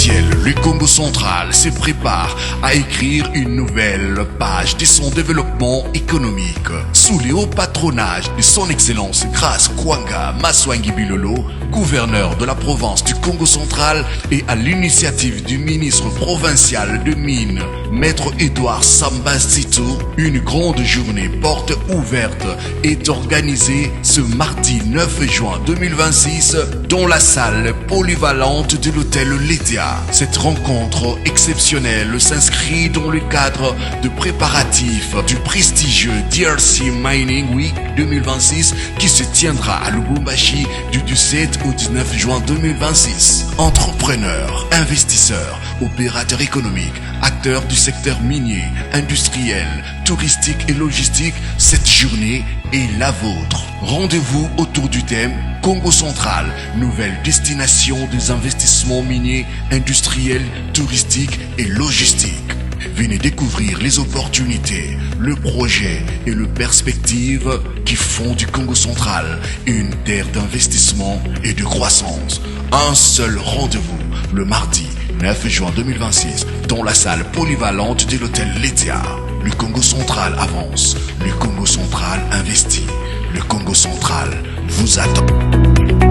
officiel, le Congo central se prépare à écrire une nouvelle page de son développement économique. Sous le haut patronage de son Excellence Grace Kwanga Maswangi Bilolo, gouverneur de la province du Congo central, et à l'initiative du ministre provincial de Mines, Maître Edouard Samba Zito, une grande journée porte ouverte est organisée ce mardi 9 juin 2026 dans la salle polyvalente de l'hôtel Ledia. Cette rencontre exceptionnelle s'inscrit dans le cadre de préparatifs du prestigieux DRC Mining Week 2026 qui se tiendra à Lubumbashi du 17 au 19 juin 2026. Entrepreneurs, investisseurs, opérateurs économiques, acteurs du secteur minier, industriel, touristique et logistique, cette journée est la vôtre. Rendez-vous autour du thème Congo central, nouvelle destination des investissements miniers, industriels, touristiques et logistiques. Venez découvrir les opportunités, le projet et les perspectives qui font du Congo central une terre d'investissement et de croissance. Un seul rendez-vous, le mardi 9 juin 2026, dans la salle polyvalente de l'hôtel Ledia. Le Congo central avance, le Congo central investit, le Congo central vous attend.